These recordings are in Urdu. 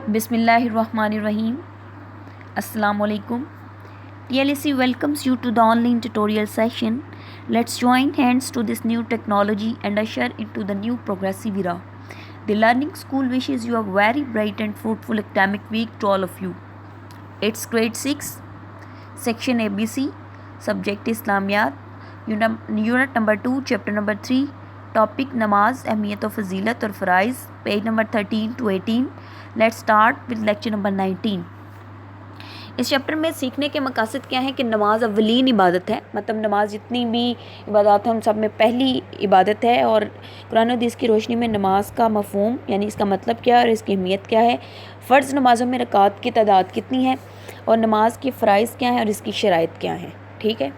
بسم اللہ الرحمن الرحیم. السلام علیکم. TLSC welcomes you to the online tutorial session. Let's join hands to this new technology and usher into the new progressive era. The Learning School wishes you a very bright and fruitful academic week to all of you. It's grade 6, section ABC, subject Islamiyat, unit number 2, chapter number 3, topic Namaz, Ahmiyat و Fazilat اور فرائض, page number 13 to 18. Let's start with lecture number 19. اس چیپٹر میں سیکھنے کے مقاصد کیا ہیں کہ نماز اولین عبادت ہے، مطلب نماز جتنی بھی عبادات ہیں ان سب میں پہلی عبادت ہے، اور قرآن و حدیث کی روشنی میں نماز کا مفہوم یعنی اس کا مطلب کیا ہے اور اس کی اہمیت کیا ہے، فرض نمازوں میں رکعات کی تعداد کتنی ہے، اور نماز کی فرائض کیا ہیں اور اس کی شرائط کیا ہیں. ٹھیک ہے،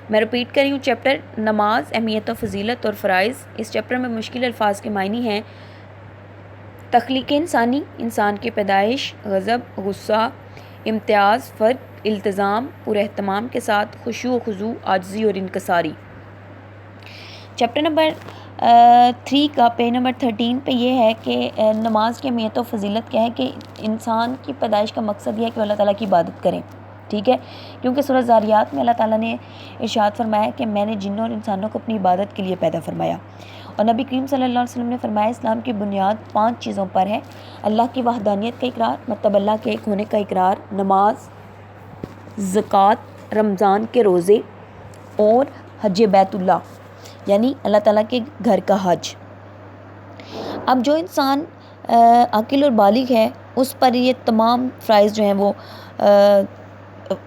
میں رپیٹ کر رہی ہوں. چیپٹر نماز، اہمیت و فضیلت اور فرائض. اس چیپٹر میں مشکل الفاظ کے معنی ہیں: تخلیق انسانی، انسان کی پیدائش، غضب، غصہ، امتیاز، فرق، التزام، پورے اہتمام کے ساتھ، خشوع و خضوع، عاجزی اور انکساری. چیپٹر نمبر 3 کا پیج نمبر 13 پہ یہ ہے کہ نماز کی اہمیت و فضیلت کیا ہے کہ انسان کی پیدائش کا مقصد یہ ہے کہ اللہ تعالیٰ کی عبادت کریں. ٹھیک ہے، کیونکہ سورہ ذاریات میں اللہ تعالیٰ نے ارشاد فرمایا کہ میں نے جنوں اور انسانوں کو اپنی عبادت کے لیے پیدا فرمایا، اور نبی کریم صلی اللہ علیہ وسلم نے فرمایا اسلام کی بنیاد 5 چیزوں پر ہے: اللہ کی وحدانیت کا اقرار، مطلب اللہ کے ایک ہونے کا اقرار، نماز، زکوٰۃ، رمضان کے روزے، اور حج بیت اللہ یعنی اللہ تعالیٰ کے گھر کا حج. اب جو انسان عاقل اور بالغ ہے اس پر یہ تمام فرائض جو ہیں وہ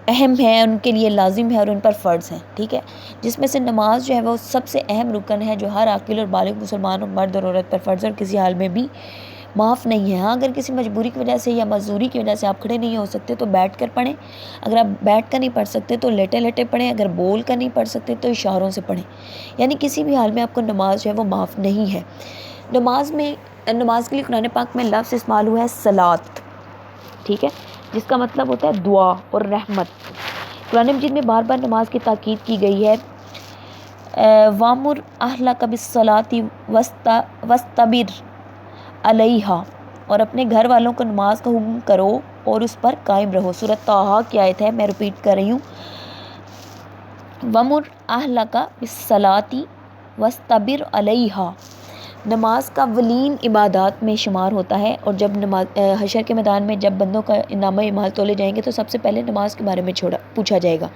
اہم ہیں، ان کے لیے لازم ہے اور ان پر فرض ہیں. ٹھیک ہے، جس میں سے نماز جو ہے وہ سب سے اہم رکن ہے جو ہر عاقل اور بالغ مسلمان اور مرد اور عورت پر فرض ہے اور کسی حال میں بھی معاف نہیں ہے. ہاں، اگر کسی مجبوری کی وجہ سے یا معذوری کی وجہ سے آپ کھڑے نہیں ہو سکتے تو بیٹھ کر پڑھیں، اگر آپ بیٹھ کر نہیں پڑھ سکتے تو لیٹے لیٹے پڑھیں، اگر بول کر نہیں پڑھ سکتے تو اشاروں سے پڑھیں. یعنی کسی بھی حال میں آپ کو نماز جو ہے وہ معاف نہیں ہے. نماز کے لیے قرآن پاک میں لفظ استعمال ہوا ہے صلاۃ. ٹھیک ہے، جس کا مطلب ہوتا ہے دعا اور رحمت. قرآن مجید میں بار بار نماز کی تاکید کی گئی ہے: وَأْمُرْ أَهْلَكَ بِالصَّلَاةِ وَاسْتَبِرْ عَلَيْهَا، اور اپنے گھر والوں کو نماز کا حکم کرو اور اس پر قائم رہو. سورۃ طٰہٰ کی آیت ہے، میں رپیٹ کر رہی ہوں: وَأْمُرْ أَهْلَكَ بِالصَّلَاةِ وَاسْتَبِرْ عَلَيْهَا نماز کا اولین عبادات میں شمار ہوتا ہے، اور جب حشر کے میدان میں جب بندوں کا نامہ اعمال تولے جائیں گے تو سب سے پہلے نماز کے بارے میں پوچھا جائے گا،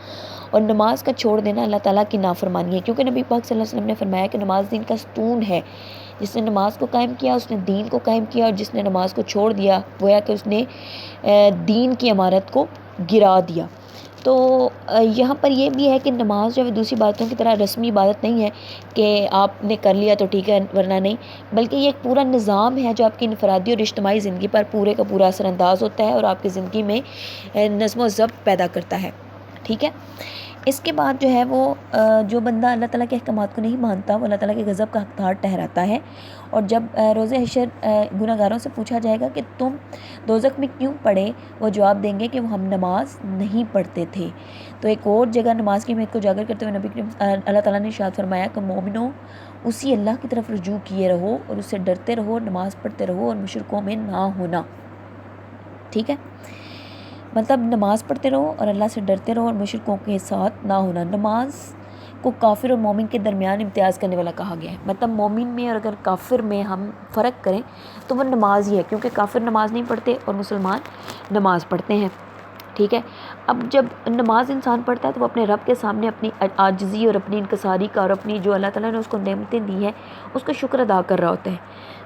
اور نماز کا چھوڑ دینا اللہ تعالیٰ کی نافرمانی ہے، کیونکہ نبی پاک صلی اللہ علیہ وسلم نے فرمایا کہ نماز دین کا ستون ہے. جس نے نماز کو قائم کیا اس نے دین کو قائم کیا، اور جس نے نماز کو چھوڑ دیا گویا کہ اس نے دین کی عمارت کو گرا دیا. تو یہاں پر یہ بھی ہے کہ نماز جو ہے دوسری باتوں کی طرح رسمی عبادت نہیں ہے کہ آپ نے کر لیا تو ٹھیک ہے ورنہ نہیں، بلکہ یہ ایک پورا نظام ہے جو آپ کی انفرادی اور اجتماعی زندگی پر پورے کا پورا اثر انداز ہوتا ہے اور آپ کی زندگی میں نظم و ضبط پیدا کرتا ہے. ٹھیک ہے، اس کے بعد جو ہے وہ جو بندہ اللہ تعالیٰ کے احکامات کو نہیں مانتا وہ اللہ تعالیٰ کے غضب کا حقدار ٹھہراتا ہے. اور جب روز حشر گناہ گاروں سے پوچھا جائے گا کہ تم دوزخ میں کیوں پڑے، وہ جواب دیں گے کہ ہم نماز نہیں پڑھتے تھے. تو ایک اور جگہ نماز کی اہمیت کو اجاگر کرتے ہوئے نبی کریم اللہ تعالیٰ نے ارشاد فرمایا کہ مومنوں اسی اللہ کی طرف رجوع کیے رہو اور اس سے ڈرتے رہو اور نماز پڑھتے رہو اور مشرکوں میں نہ ہونا. ٹھیک ہے، مطلب نماز پڑھتے رہو اور اللہ سے ڈرتے رہو اور مشرکوں کے ساتھ نہ ہونا. نماز کو کافر اور مومن کے درمیان امتیاز کرنے والا کہا گیا ہے، مطلب مومن میں اور اگر کافر میں ہم فرق کریں تو وہ نماز ہی ہے، کیونکہ کافر نماز نہیں پڑھتے اور مسلمان نماز پڑھتے ہیں. ٹھیک ہے، اب جب نماز انسان پڑھتا ہے تو وہ اپنے رب کے سامنے اپنی عاجزی اور اپنی انکساری کا اور اپنی جو اللہ تعالیٰ نے اس کو نعمتیں دی ہیں اس کا شکر ادا کر رہا ہوتا ہے.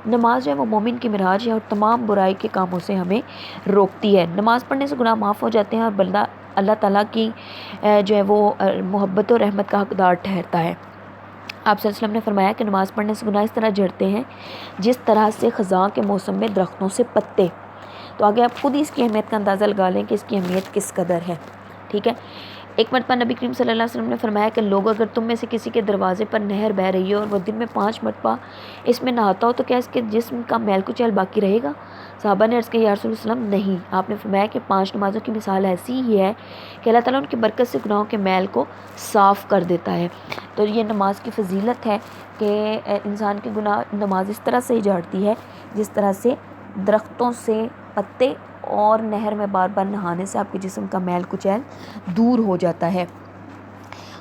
نماز جو ہے وہ مومن کی معراج ہے اور تمام برائی کے کاموں سے ہمیں روکتی ہے. نماز پڑھنے سے گناہ معاف ہو جاتے ہیں اور بندہ اللہ تعالیٰ کی جو ہے وہ محبت و رحمت کا حقدار ٹھہرتا ہے. آپ صلی اللہ علیہ وسلم نے فرمایا کہ نماز پڑھنے سے گناہ اس طرح جھڑتے ہیں جس طرح سے خزاں کے موسم میں درختوں سے پتے. تو آگے آپ خود ہی اس کی اہمیت کا اندازہ لگا لیں کہ اس کی اہمیت کس قدر ہے. ٹھیک ہے، ایک مرتبہ نبی کریم صلی اللہ علیہ وسلم نے فرمایا کہ لوگ اگر تم میں سے کسی کے دروازے پر نہر بہہ رہی ہے اور وہ دن میں 5 مرتبہ اس میں نہاتا ہو تو کیا اس کے جسم کا میل کچیل باقی رہے گا؟ صحابہ نے عرض کیا یا رسول اللہ وسلم نہیں. آپ نے فرمایا کہ 5 نمازوں کی مثال ایسی ہی ہے کہ اللہ تعالیٰ ان کی برکت سے گناہوں کے میل کو صاف کر دیتا ہے. تو یہ نماز کی فضیلت ہے کہ انسان کے گناہ نماز اس طرح سے ہی جھاڑتی ہے جس طرح سے درختوں سے پتے اور نہر میں بار بار نہانے سے آپ کے جسم کا میل کچیل دور ہو جاتا ہے۔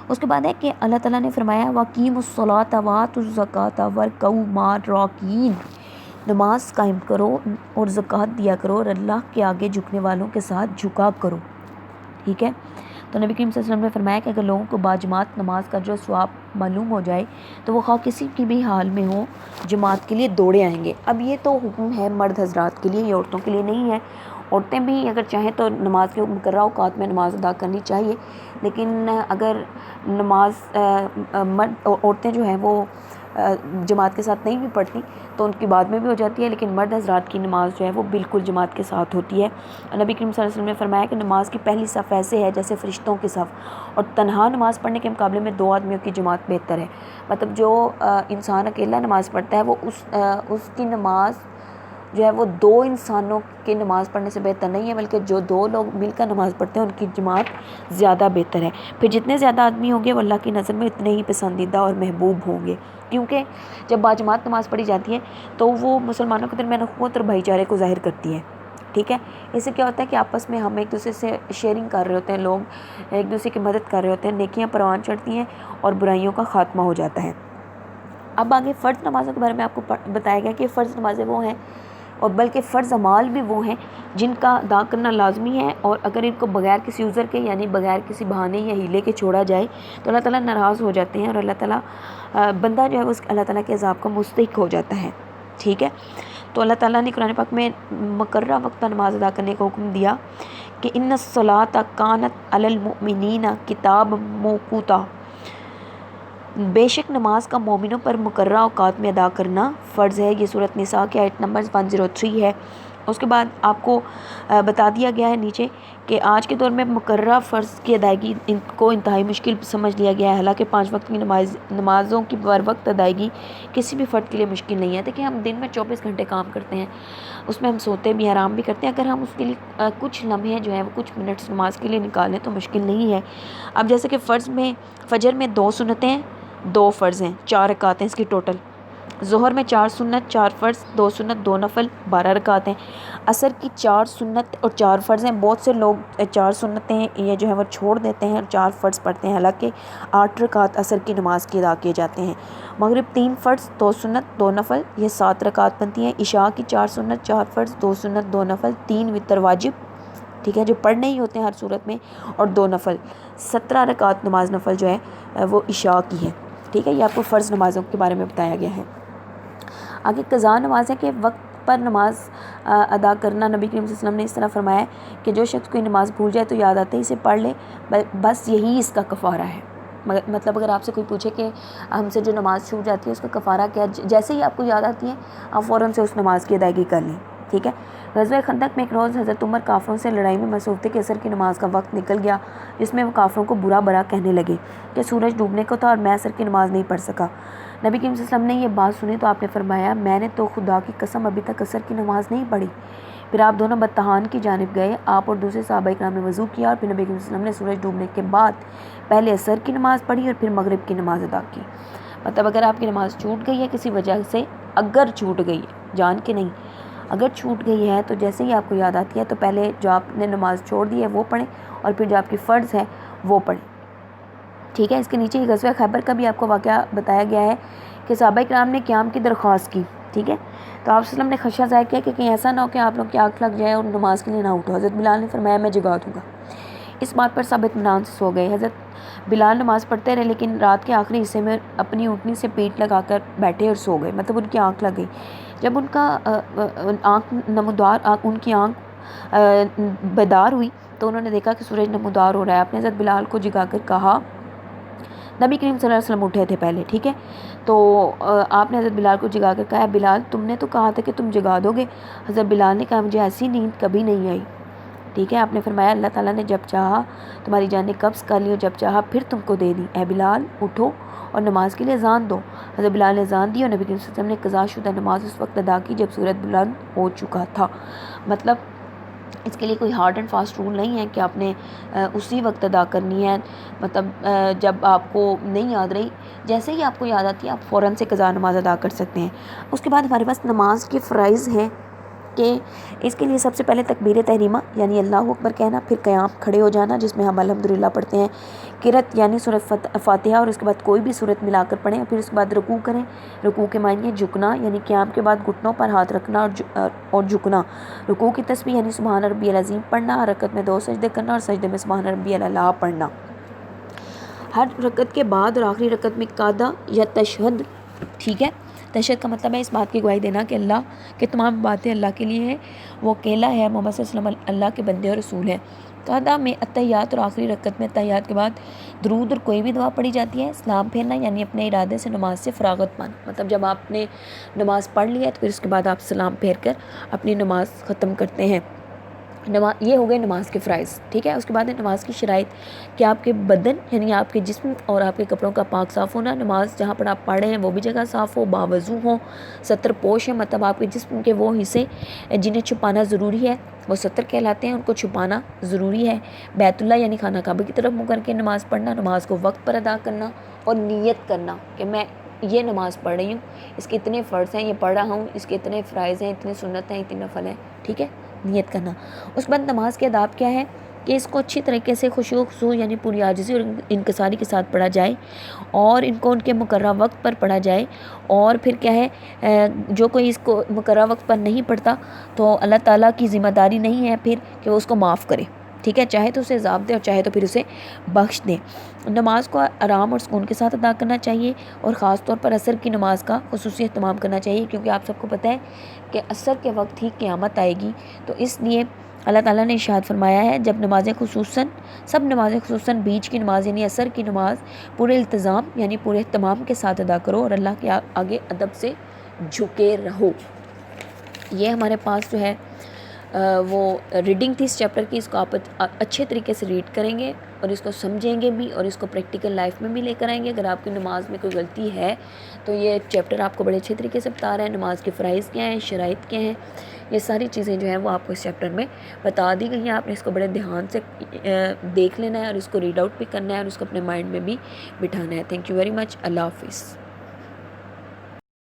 اس کے بعد ہے کہ اللہ تعالیٰ نے فرمایا وَأَقِیمُوا الصَّلَاةَ وَآتُوا الزَّکَاةَ وَارْکَعُوا مَعَ الرَّاکِعِینَ، نماز قائم کرو اور زکوٰۃ دیا کرو اور اللہ کے آگے جھکنے والوں کے ساتھ جھکا کرو، ٹھیک ہے۔ تو نبی کریم صلی اللہ علیہ وسلم نے فرمایا کہ اگر لوگوں کو باجماعت نماز کا جو ثواب معلوم ہو جائے تو وہ خواہ کسی کی بھی حال میں ہو جماعت کے لیے دوڑے آئیں گے۔ اب یہ تو حکم ہے مرد حضرات کے لیے، یہ عورتوں کے لیے نہیں ہے۔ عورتیں بھی اگر چاہیں تو نماز کے مقررہ اوقات میں نماز ادا کرنی چاہیے، لیکن اگر نماز مرد عورتیں جو ہیں وہ جماعت کے ساتھ نہیں بھی پڑھتی تو ان کی بعد میں بھی ہو جاتی ہے، لیکن مرد حضرات کی نماز جو ہے وہ بالکل جماعت کے ساتھ ہوتی ہے۔ نبی کریم صلی اللہ علیہ وسلم نے فرمایا کہ نماز کی پہلی صف ایسے ہے جیسے فرشتوں کی صف، اور تنہا نماز پڑھنے کے مقابلے میں 2 آدمیوں کی جماعت بہتر ہے۔ مطلب جو انسان اکیلا نماز پڑھتا ہے وہ اس کی نماز جو ہے وہ 2 انسانوں کی نماز پڑھنے سے بہتر نہیں ہے، بلکہ جو 2 لوگ مل کر نماز پڑھتے ہیں ان کی جماعت زیادہ بہتر ہے۔ پھر جتنے زیادہ آدمی ہوں گے وہ اللہ کی نظر میں اتنے ہی پسندیدہ اور محبوب ہوں گے، کیونکہ جب باجماعت نماز پڑھی جاتی ہے تو وہ مسلمانوں کے درمیان اخوت اور بھائی چارے کو ظاہر کرتی ہے، ٹھیک ہے۔ اس سے کیا ہوتا ہے کہ آپس میں ہم ایک دوسرے سے شیئرنگ کر رہے ہوتے ہیں، لوگ ایک دوسرے کی مدد کر رہے ہوتے ہیں، نیکیاں پروان چڑھتی ہیں اور برائیوں کا خاتمہ ہو جاتا ہے۔ اب آگے فرض نمازوں کے بارے میں آپ کو بتایا گیا کہ فرض نمازیں وہ ہیں، اور بلکہ فرض اعمال بھی وہ ہیں جن کا ادا کرنا لازمی ہے، اور اگر ان کو بغیر کسی عذر کے یعنی بغیر کسی بہانے یا ہیلے کے چھوڑا جائے تو اللہ تعالیٰ ناراض ہو جاتے ہیں، اور اللہ تعالیٰ بندہ جو ہے اس اللہ تعالیٰ کے عذاب کا مستحق ہو جاتا ہے، ٹھیک ہے۔ تو اللہ تعالیٰ نے قرآن پاک میں مقررہ وقت نماز ادا کرنے کا حکم دیا کہ ان الصلاۃ کانت علی المؤمنین کتاب موقوتا، بے شک نماز کا مومنوں پر مقررہ اوقات میں ادا کرنا فرض ہے۔ یہ سورۃ نساء کی آیت نمبر 103 ہے۔ اس کے بعد آپ کو بتا دیا گیا ہے نیچے کہ آج کے دور میں مقررہ فرض کی ادائیگی ان کو انتہائی مشکل سمجھ لیا گیا ہے، حالانکہ 5 وقت کی نمازوں کی بر وقت ادائیگی کسی بھی فرد کے لیے مشکل نہیں ہے۔ دیکھیں ہم دن میں 24 گھنٹے کام کرتے ہیں، اس میں ہم سوتے بھی آرام بھی کرتے ہیں، اگر ہم اس کے لیے کچھ لمحے جو ہیں وہ کچھ منٹس نماز کے لیے نکالیں تو مشکل نہیں ہے۔ اب جیسے کہ فرض میں فجر میں 2 سنتیں ہیں، 2 فرض ہیں، 4 رکعتیں اس کی ٹوٹل۔ ظہر میں 4 سنت 4 فرض 2 سنت 2 نفل 12 رکعتیں۔ عصر کی 4 سنت اور 4 فرض ہیں۔ بہت سے لوگ 4 سنتیں یہ جو ہے وہ چھوڑ دیتے ہیں اور 4 فرض پڑھتے ہیں، حالانکہ 8 رکعت عصر کی نماز کی ادا کیے جاتے ہیں۔ مغرب 3 فرض 2 سنت 2 نفل، یہ 7 رکعت بنتی ہیں۔ عشاء کی 4 سنت 4 فرض 2 سنت 2 نفل 3 وتر واجب، ٹھیک ہے، جو پڑھنے ہی ہوتے ہیں ہر صورت میں، اور 2 نفل 17 رکعت نماز نفل جو ہے وہ عشاء کی ہے، ٹھیک ہے۔ یہ آپ کو فرض نمازوں کے بارے میں بتایا گیا ہے۔ آگے قضا نماز ہے کہ وقت پر نماز ادا کرنا۔ نبی کریم صلی اللہ علیہ وسلم نے اس طرح فرمایا کہ جو شخص کوئی نماز بھول جائے تو یاد آتے ہی اسے پڑھ لے، بس یہی اس کا کفارہ ہے۔ مطلب اگر آپ سے کوئی پوچھے کہ ہم سے جو نماز چھوٹ جاتی ہے اس کا کفارہ کیا، جیسے ہی آپ کو یاد آتی ہے آپ فوراً سے اس نماز کی ادائیگی کر لیں، ٹھیک ہے۔ غزوہ خندق میں ایک روز حضرت عمر کافروں سے لڑائی میں مصروف تھے کہ عصر کی نماز کا وقت نکل گیا، جس میں وہ کافروں کو برا برا کہنے لگے کہ سورج ڈوبنے کو تھا اور میں عصر کی نماز نہیں پڑھ سکا۔ نبی کریم صلی اللہ علیہ وسلم نے یہ بات سنی تو آپ نے فرمایا میں نے تو خدا کی قسم ابھی تک عصر کی نماز نہیں پڑھی۔ پھر آپ دونوں بطحان کی جانب گئے، آپ اور دوسرے صحابہ کرام نے وضو کیا، اور پھر نبی کریم صلی اللہ علیہ وسلم نے سورج ڈوبنے کے بعد پہلے عصر کی نماز پڑھی اور پھر مغرب کی نماز ادا کی۔ مطلب اگر آپ کی نماز چھوٹ گئی ہے کسی وجہ سے، اگر چھوٹ گئی ہے جان کے نہیں، اگر چھوٹ گئی ہے تو جیسے ہی آپ کو یاد آتی ہے تو پہلے جو آپ نے نماز چھوڑ دی ہے وہ پڑھیں، اور پھر جو آپ کی فرض ہے وہ پڑھیں، ٹھیک ہے۔ اس کے نیچے غزوہ خیبر کا بھی آپ کو واقعہ بتایا گیا ہے کہ صحابہ کرام نے قیام کی درخواست کی، ٹھیک ہے۔ تو آپ صلی اللہ علیہ وسلم نے خدشہ ظاہر کیا کہ کہیں ایسا نہ ہو کہ آپ لوگ کی آنکھ لگ جائے اور نماز کے لیے نہ اٹھو۔ حضرت بلال نے فرمایا میں جگا دوں گا۔ اس بات پر سب اطمینان سے سو گئے۔ حضرت بلال نماز پڑھتے رہے، لیکن رات کے آخری حصے میں اپنی اونٹنی سے پیٹ لگا کر بیٹھے اور سو گئے، مطلب ان کی آنکھ لگ گئی۔ جب ان کی آنکھ بیدار ہوئی تو انہوں نے دیکھا کہ سورج نمودار ہو رہا ہے۔ آپ نے حضرت بلال کو جگا کر کہا، نبی کریم صلی اللہ علیہ وسلم اٹھے تھے پہلے، ٹھیک ہے، تو آپ نے حضرت بلال کو جگا کر کہا بلال تم نے تو کہا تھا کہ تم جگا دو گے۔ حضرت بلال نے کہا مجھے ایسی نیند کبھی نہیں آئی، ٹھیک ہے۔ آپ نے فرمایا اللہ تعالیٰ نے جب چاہا تمہاری جانیں قبض کر لی اور جب چاہا پھر تم کو دے دی، اے بلال اٹھو اور نماز کے لیے اذان دو۔ حضرت بلال نے اذان دی اور نبی کریم صلی اللہ علیہ وسلم نے قضا شدہ نماز اس وقت ادا کی جب سورج بلند ہو چکا تھا۔ مطلب اس کے لیے کوئی ہارڈ اینڈ فاسٹ رول نہیں ہے کہ آپ نے اسی وقت ادا کرنی ہے، مطلب جب آپ کو نہیں یاد رہی جیسے ہی آپ کو یاد آتی ہے آپ فوراً سے قضا نماز ادا کر سکتے ہیں۔ اس کے بعد ہمارے پاس نماز کے فرائض ہیں کہ اس کے لیے سب سے پہلے تکبیر تحریمہ یعنی اللہ اکبر کہنا، پھر قیام کھڑے ہو جانا جس میں ہم الحمدللہ پڑھتے ہیں، قرأت یعنی سورۃ فاتحہ اور اس کے بعد کوئی بھی سورت ملا کر پڑھیں، پھر اس کے بعد رکوع کریں، رکوع کے معنی جھکنا یعنی قیام کے بعد گھٹنوں پر ہاتھ رکھنا اور جھکنا، رکوع کی تسبیح یعنی سبحان ربی العظیم پڑھنا، رکعت میں 2 سجدے کرنا اور سجدے میں سبحان ربی الاعلیٰ پڑھنا، ہر رکعت کے بعد اور آخری رکعت میں قادہ یا تشہد، ٹھیک ہے، تشہد کا مطلب ہے اس بات کی گواہی دینا کہ اللہ کہ تمام باتیں اللہ کے لیے ہیں، وہ اکیلا ہے، محمد صلی اللہ علیہ وسلم اللہ کے بندے اور رسول ہیں۔ قادہ میں اتحیات اور آخری رکعت میں اتحیات کے بعد درود اور کوئی بھی دعا پڑھی جاتی ہے۔ سلام پھیرنا یعنی اپنے ارادے سے نماز سے فراغت پانا، مطلب جب آپ نے نماز پڑھ لی ہے تو پھر اس کے بعد آپ سلام پھیر کر اپنی نماز ختم کرتے ہیں۔ یہ ہو گئے نماز کے فرائض، ٹھیک ہے۔ اس کے بعد ہے نماز کی شرائط کہ آپ کے بدن یعنی آپ کے جسم اور آپ کے کپڑوں کا پاک صاف ہونا، نماز جہاں پر آپ پڑھ رہے ہیں وہ بھی جگہ صاف ہو، باوضو ہو، ستر پوش ہے، مطلب آپ کے جسم کے وہ حصے جنہیں چھپانا ضروری ہے وہ ستر کہلاتے ہیں، ان کو چھپانا ضروری ہے۔ بیت اللہ یعنی خانہ کعبہ کی طرف منہ کر کے نماز پڑھنا، نماز کو وقت پر ادا کرنا اور نیت کرنا کہ میں یہ نماز پڑھ رہی ہوں، اس کے اتنے فرض ہیں، یہ پڑھ رہا ہوں، اس کے اتنے فرائض ہیں، اتنے سنت ہیں، اتنے نفل ہیں، ٹھیک ہے، نیت کرنا۔ اس کے بعد نماز کے آداب کیا ہے کہ اس کو اچھی طریقے سے خشوع و خضوع یعنی پوری عاجزی اور انکساری کے ساتھ پڑھا جائے اور ان کو ان کے مقررہ وقت پر پڑھا جائے، اور پھر کیا ہے جو کوئی اس کو مقررہ وقت پر نہیں پڑھتا تو اللہ تعالیٰ کی ذمہ داری نہیں ہے پھر کہ وہ اس کو معاف کرے، ٹھیک ہے، چاہے تو اسے عذاب دے اور چاہے تو پھر اسے بخش دے۔ نماز کو آرام اور سکون کے ساتھ ادا کرنا چاہیے اور خاص طور پر عصر کی نماز کا خصوصی اہتمام کرنا چاہیے، کیونکہ آپ سب کو پتہ ہے کہ عصر کے وقت ہی قیامت آئے گی، تو اس لیے اللہ تعالیٰ نے ارشاد فرمایا ہے سب نمازیں خصوصاً بیچ کی نماز یعنی عصر کی نماز پورے التزام یعنی پورے اہتمام کے ساتھ ادا کرو اور اللہ کے آگے ادب سے جھکے رہو۔ یہ ہمارے پاس جو ہے وہ ریڈنگ تھی اس چیپٹر کی، اس کو آپ اچھے طریقے سے ریڈ کریں گے اور اس کو سمجھیں گے بھی اور اس کو پریکٹیکل لائف میں بھی لے کر آئیں گے۔ اگر آپ کی نماز میں کوئی غلطی ہے تو یہ چیپٹر آپ کو بڑے اچھے طریقے سے بتا رہا ہے، نماز کے فرائض کیا ہیں، شرائط کیا ہیں، یہ ساری چیزیں جو ہیں وہ آپ کو اس چیپٹر میں بتا دی گئی ہیں۔ آپ نے اس کو بڑے دھیان سے دیکھ لینا ہے اور اس کو ریڈ آؤٹ بھی کرنا ہے اور اس کو اپنے مائنڈ میں بھی بٹھانا ہے۔ تھینک یو ویری مچ، اللہ حافظ۔